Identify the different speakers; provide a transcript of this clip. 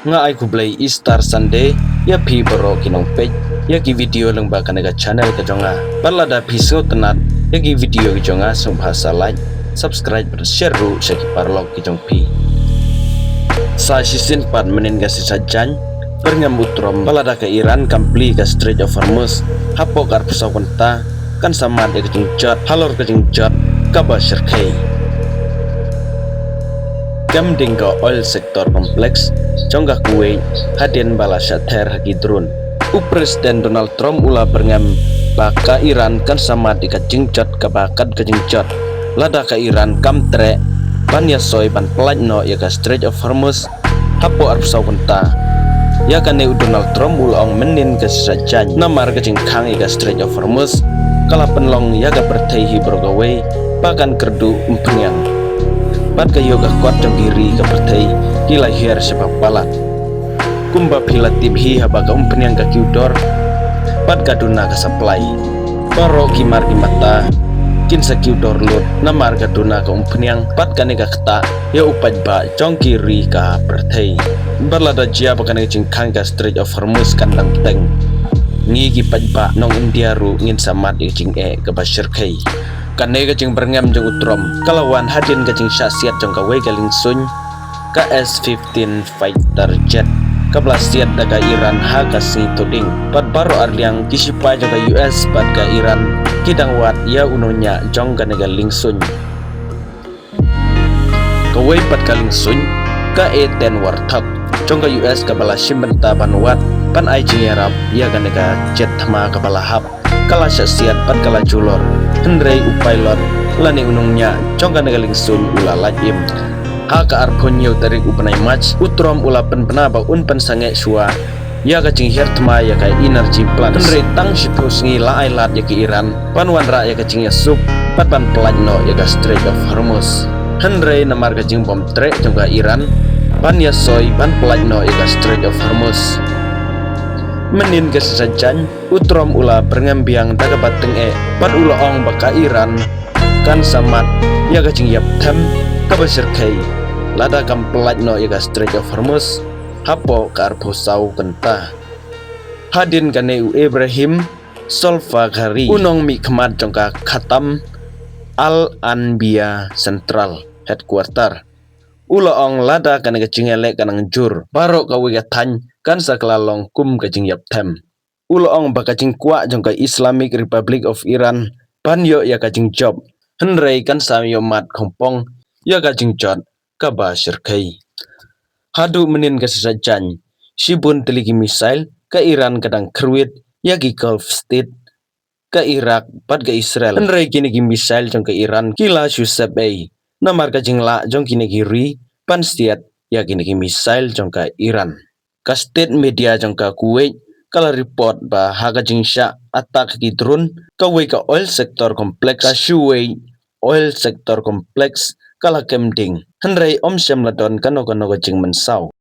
Speaker 1: nga ai ku blai Easter Sunday ya phi boro kinong page ya ki video leng ba kanega channel ka jonga parlada phiso tenat ya ki video ki jonga sung bahasa like subscribe dan share ru seki parlog ki jong phi sa sisin pat menen ga sisa jan perngam utrom balada ke Iran kampli ka Strait of Hormuz hapo kar pesawanta kan sama de ke jot halor ke jot ka ba sirkai Gam dingko oil sektor kompleks jonggah kue hadin bala syather hagi drone Presiden Donald Trump ula berngam baka Iran kan sama di kajingjot kabakat kajingjot lada ka Iran kamtre ban ya soy ban pelaj no ya ka Strait of Hormuz hapo arp sawenta ya kan Donald Trump ula ong menin ke sajan namar kajingkang ya ka Strait of Hormuz kala penlong ya ka bertaihi brogawe bahkan kerdu umpengyang Pat ka yoga kuat jong diri ka pertai kila hier sebab palat kumba pila tibhi haba ka umpenyang ka kiudor pat ka duna ka supply paro kimar ki mata kin sa kiudor lut namar ka duna ka umpenyang pat ka nega kata ya upaj ba jong kiri ka pertai berlada jia pa ka nega jingkang ka Strait of Hormuz kandang teng ngigi pajba nong India ru ngin samat jing ka basir kai kanega jing berngam jeng utrom kalawan hadin ka jing syasiat jong ka wei galing sun ka S-15 fighter jet ka blasiat daga Iran ha ka toding pat baro arliang kisipa jong ka US pat ka Iran kidang wat ya unonya jong ka nega lingsun ka wei pat ka lingsun ka E-10 warthog jong ka US ka bala simbenta banwat pan ai jing Arab ya ka nega jet thama ka bala hap kala syasiat pat kala julor hendrei upailot lani unungnya jongka negaling sun ula lajim haka arponyo tarik upanai match utrom ula penaba unpan sange sua ya ka jing hertma ya ka energy plan hendrei tang sipus ngi la ailat ya ke Iran panwan ra ya ka jing ya sup patpan pelajno ya ka Strait of Hormuz hendrei namar ka jing bom trek jongka Iran pan ya soy pan pelajno ya ka Strait of Hormuz menin kesesajan utrom ula berngambiang daga bateng pan ula ong baka Iran kan samat ya kacing yap tem kabasir kai lada kam pelaj no ya ka Strait of Hormuz hapo ka arpo sau kenta hadin kane Ibrahim Solfagari unong mi kemat jongka Khatam Al-Anbiya Central Headquarter ula ong lada kana kacing elek kanang jur baro kawiga tany kan saklalong kum kajing yap tem ula ong bakajing kwa jongka Islamic Republic of Iran panyo ya kajing job henrei kan samyo mat kompong ya kajing jot kaba sirkai hadu menin kesesajan sibun teligi misail ke Iran kadang kerwit ya ki Gulf State ke Irak pat ke Israel henrei kini ki misail jongka Iran kila susep namar kajing la jong kini kiri pan stiat ya kini ki misail jongka Iran ka state media jongka Kuwait kala report ba haga jingsha atak ki drone ka wei ka oil sector kompleks ka shuwei oil sector kompleks kala kemding henrei om syam ladon kano jing mensau